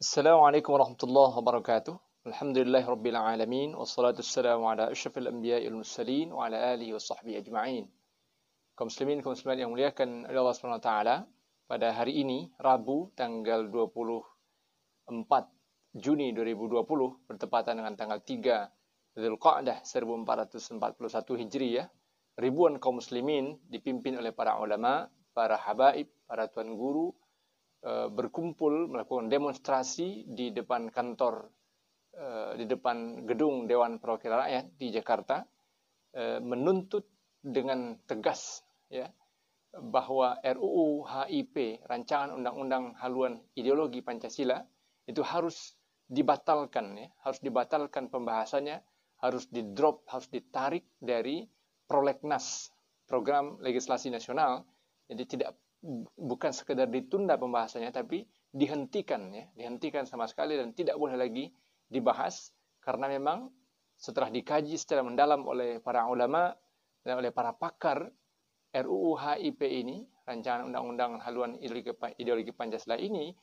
Assalamualaikum warahmatullahi wabarakatuh. Alhamdulillahirabbil alamin wassalatu wassalamu ala asyrafil anbiya'i wal mursalin wa ala alihi washabbihi ajma'in. Kaum muslimin, kaum muslimat yang muliakan oleh Allah Subhanahu wa taala, pada hari ini Rabu tanggal 24 Juni 2020 bertepatan dengan tanggal 3 Dzulqa'dah 1441 Hijriah, ribuan kaum muslimin dipimpin oleh para ulama, para habaib, para tuan guru berkumpul melakukan demonstrasi di depan kantor, di depan gedung Dewan Perwakilan Rakyat di Jakarta, menuntut dengan tegas ya bahwa RUU HIP, rancangan undang-undang haluan ideologi Pancasila, itu harus dibatalkan ya, harus dibatalkan pembahasannya, harus di-drop, harus ditarik dari prolegnas, program legislasi nasional. Jadi bukan sekedar ditunda pembahasannya, tapi dihentikan ya, dihentikan sama sekali dan tidak boleh lagi dibahas, karena memang setelah dikaji secara mendalam oleh para ulama dan oleh para pakar, RUU HIP ini, rancangan undang-undang haluan ideologi Pancasila ini,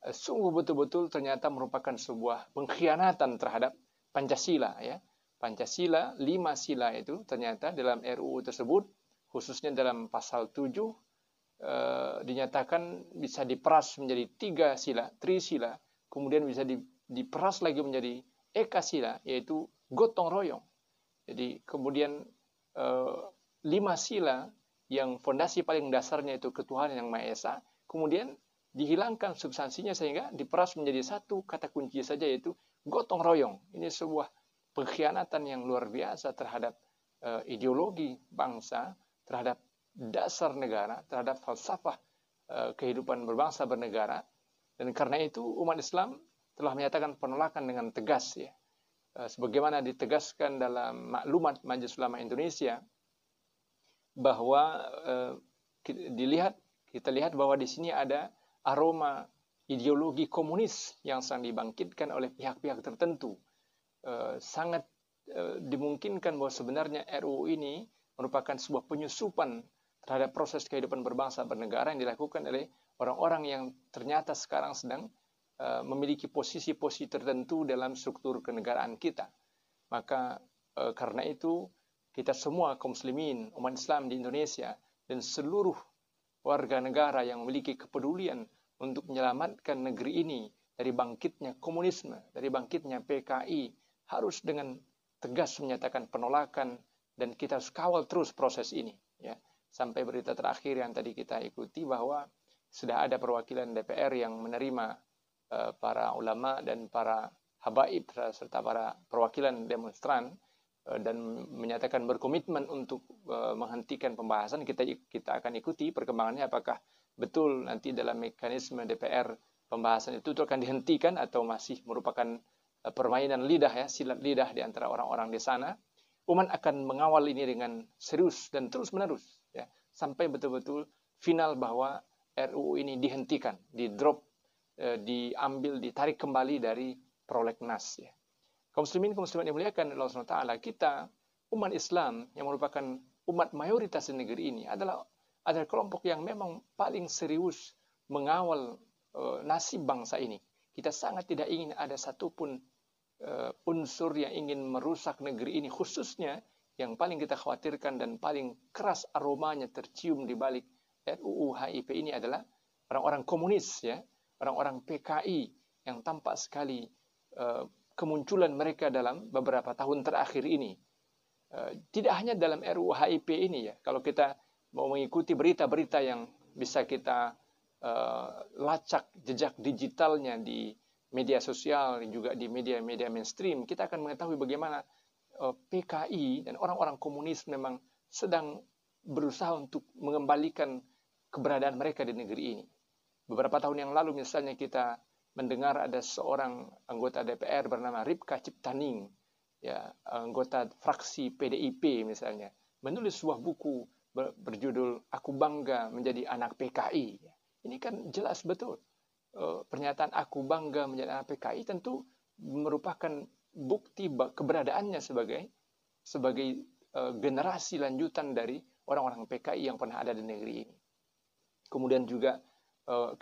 sungguh betul-betul ternyata merupakan sebuah pengkhianatan terhadap Pancasila ya. Pancasila, 5 sila itu ternyata dalam RUU tersebut, khususnya dalam pasal 7, dinyatakan bisa diperas menjadi 3 sila, trisila, kemudian bisa diperas lagi menjadi eka sila, yaitu gotong royong. Jadi kemudian 5 sila yang fondasi paling dasarnya itu ketuhanan yang Maha Esa, kemudian dihilangkan substansinya sehingga diperas menjadi satu kata kunci saja, yaitu gotong royong. Ini sebuah pengkhianatan yang luar biasa terhadap ideologi bangsa, terhadap dasar negara, terhadap falsafah kehidupan berbangsa bernegara. Dan karena itu umat Islam telah menyatakan penolakan dengan tegas ya. Sebagaimana ditegaskan dalam maklumat Majelis Ulama Indonesia, bahwa kita lihat bahwa di sini ada aroma ideologi komunis yang sedang dibangkitkan oleh pihak-pihak tertentu. Sangat dimungkinkan bahwa sebenarnya RUU ini merupakan sebuah penyusupan terhadap proses kehidupan berbangsa bernegara yang dilakukan oleh orang-orang yang ternyata sekarang sedang memiliki posisi-posisi tertentu dalam struktur kenegaraan kita. Maka karena itu kita semua kaum muslimin, umat Islam di Indonesia, dan seluruh warga negara yang memiliki kepedulian untuk menyelamatkan negeri ini dari bangkitnya komunisme, dari bangkitnya PKI, harus dengan tegas menyatakan penolakan, dan kita harus kawal terus proses ini ya. Sampai berita terakhir yang tadi kita ikuti bahwa sudah ada perwakilan DPR yang menerima para ulama dan para habaib serta para perwakilan demonstran dan menyatakan berkomitmen untuk menghentikan pembahasan. Kita akan ikuti perkembangannya, apakah betul nanti dalam mekanisme DPR pembahasan itu akan dihentikan atau masih merupakan permainan lidah ya, silat lidah di antara orang-orang di sana. Umat akan mengawal ini dengan serius dan terus-menerus ya, sampai betul-betul final bahwa RUU ini dihentikan, di-drop, diambil, ditarik kembali dari prolegnas ya. Kaum muslimin, kaum muslimat yang muliakan Allah SWT, kita umat Islam yang merupakan umat mayoritas di negeri ini adalah kelompok yang memang paling serius mengawal nasib bangsa ini. Kita sangat tidak ingin ada satupun unsur yang ingin merusak negeri ini, khususnya yang paling kita khawatirkan dan paling keras aromanya tercium di balik RUU HIP ini adalah orang-orang komunis ya, orang-orang PKI yang tampak sekali kemunculan mereka dalam beberapa tahun terakhir ini. Tidak hanya dalam RUU HIP ini ya, kalau kita mau mengikuti berita-berita yang bisa kita lacak jejak digitalnya di media sosial dan juga di media-media mainstream, kita akan mengetahui bagaimana PKI dan orang-orang komunis memang sedang berusaha untuk mengembalikan keberadaan mereka di negeri ini. Beberapa tahun yang lalu misalnya kita mendengar ada seorang anggota DPR bernama Ripka Ciptaning, ya, anggota fraksi PDIP misalnya, menulis sebuah buku berjudul Aku Bangga Menjadi Anak PKI. Ini kan jelas betul. Pernyataan aku bangga menjadi anak PKI tentu merupakan bukti keberadaannya sebagai generasi lanjutan dari orang-orang PKI yang pernah ada di negeri ini. Kemudian juga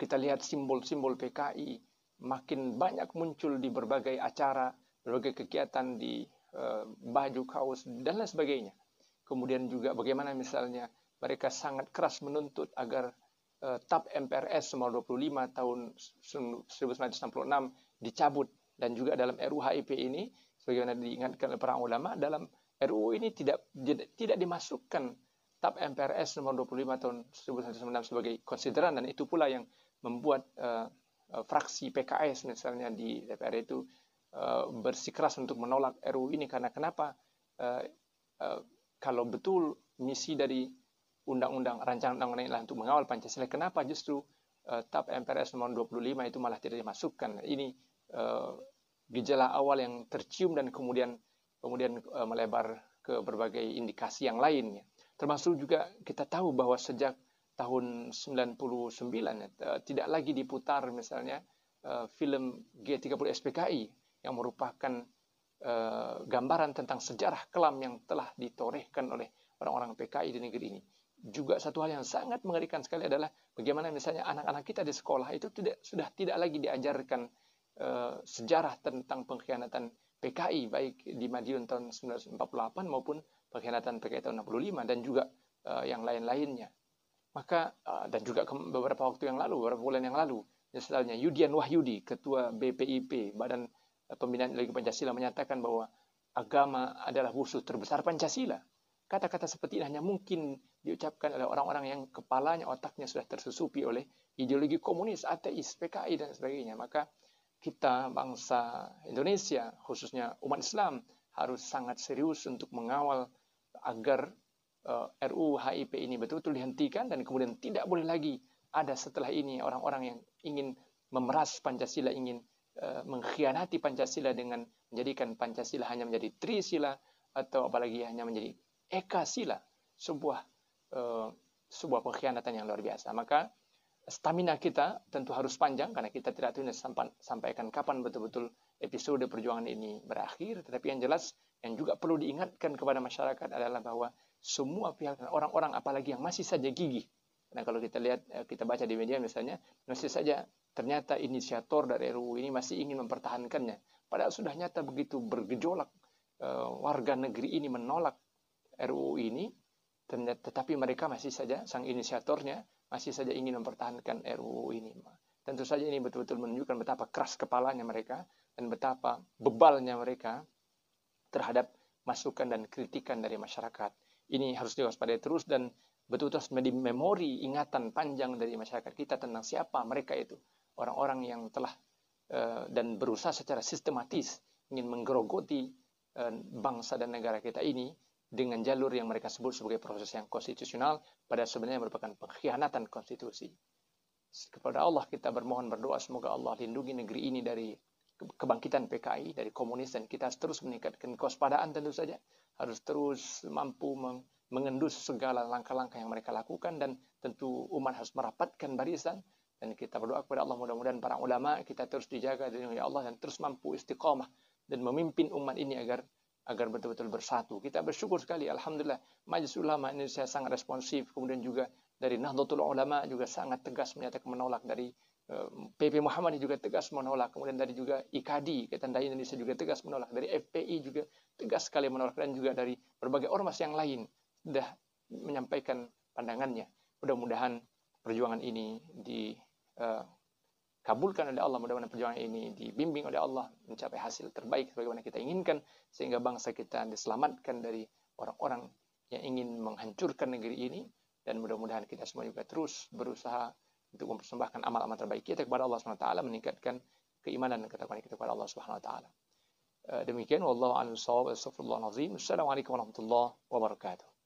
kita lihat simbol-simbol PKI makin banyak muncul di berbagai acara, berbagai kegiatan di baju, kaos, dan lain sebagainya. Kemudian juga bagaimana misalnya mereka sangat keras menuntut agar TAP MPRS nomor 25 tahun 1966 dicabut, dan juga dalam RUU HIP ini sebagaimana diingatkan oleh para ulama, dalam RUU ini tidak dimasukkan TAP MPRS nomor 25 tahun 1996 sebagai konsideran, dan itu pula yang membuat fraksi PKS misalnya di DPR itu bersikeras untuk menolak RUU ini. Karena kenapa? Kalau betul misi dari rancangan undang-undang ini adalah untuk mengawal Pancasila, kenapa justru TAP MPRS nomor 25 itu malah tidak dimasukkan? Ini gejala awal yang tercium dan kemudian melebar ke berbagai indikasi yang lainnya. Termasuk juga kita tahu bahwa sejak tahun 99 tidak lagi diputar misalnya film G30 SPKI yang merupakan gambaran tentang sejarah kelam yang telah ditorehkan oleh orang-orang PKI di negeri ini. Juga satu hal yang sangat mengerikan sekali adalah bagaimana misalnya anak-anak kita di sekolah itu sudah tidak lagi diajarkan sejarah tentang pengkhianatan PKI baik di Madiun tahun 1948 maupun pengkhianatan PKI tahun 65 dan juga yang lain-lainnya. Maka dan juga beberapa waktu yang lalu, beberapa bulan yang lalu, misalnya Yudian Wahyudi, Ketua BPIP, Badan Pembinaan Ideologi Pancasila, menyatakan bahwa agama adalah musuh terbesar Pancasila. Kata-kata seperti ini hanya mungkin diucapkan oleh orang-orang yang kepalanya, otaknya sudah tersusupi oleh ideologi komunis, ateis, PKI, dan sebagainya. Maka kita, bangsa Indonesia, khususnya umat Islam, harus sangat serius untuk mengawal agar RUU HIP ini betul-betul dihentikan, dan kemudian tidak boleh lagi ada setelah ini orang-orang yang ingin memeras Pancasila, ingin mengkhianati Pancasila dengan menjadikan Pancasila hanya menjadi Trisila atau apalagi hanya menjadi Ekasila, sebuah pengkhianatan yang luar biasa. Maka stamina kita tentu harus panjang, karena kita tidak tahu sampaikan kapan betul-betul episode perjuangan ini berakhir. Tetapi yang jelas, yang juga perlu diingatkan kepada masyarakat adalah bahwa semua pihak dan orang-orang apalagi yang masih saja gigih. Karena kalau kita lihat, kita baca di media misalnya, masih saja ternyata inisiator dari RUU ini masih ingin mempertahankannya. Padahal sudah nyata begitu bergejolak warga negeri ini menolak RUU ini, tetapi mereka masih saja, sang inisiatornya masih saja ingin mempertahankan RUU ini. Tentu saja ini betul-betul menunjukkan betapa keras kepalanya mereka dan betapa bebalnya mereka terhadap masukan dan kritikan dari masyarakat. Ini harus diwaspadai terus dan betul-betul harus menjadi memori ingatan panjang dari masyarakat kita tentang siapa mereka itu. Orang-orang yang telah dan berusaha secara sistematis ingin menggerogoti bangsa dan negara kita ini dengan jalur yang mereka sebut sebagai proses yang konstitusional, pada sebenarnya merupakan pengkhianatan konstitusi. Kepada Allah kita bermohon, berdoa semoga Allah lindungi negeri ini dari kebangkitan PKI, dari komunis, dan kita harus terus meningkatkan kewaspadaan. Tentu saja harus terus mampu mengendus segala langkah-langkah yang mereka lakukan, dan tentu umat harus merapatkan barisan. Dan kita berdoa kepada Allah, mudah-mudahan para ulama kita terus dijaga dari Allah dan terus mampu istiqamah dan memimpin umat ini agar betul-betul bersatu. Kita bersyukur sekali, alhamdulillah, Majelis Ulama Indonesia sangat responsif. Kemudian juga dari Nahdlatul Ulama juga sangat tegas menyatakan menolak. Dari PP Muhammadiyah juga tegas menolak. Kemudian dari juga IKADI, Ikatan Dai Indonesia, juga tegas menolak. Dari FPI juga tegas sekali menolak. Dan juga dari berbagai ormas yang lain sudah menyampaikan pandangannya. Mudah-mudahan perjuangan ini kabulkan oleh Allah, mudah-mudahan perjuangan ini dibimbing oleh Allah mencapai hasil terbaik sebagaimana kita inginkan, sehingga bangsa kita diselamatkan dari orang-orang yang ingin menghancurkan negeri ini, dan mudah-mudahan kita semua juga terus berusaha untuk mempersembahkan amal-amal terbaik kita kepada Allah SWT, meningkatkan keimanan dan ketakwaan kita kepada Allah SWT. Demikian, wallahu a'lam bishawab. Astagfirullahalazim. Assalamualaikum warahmatullahi wabarakatuh.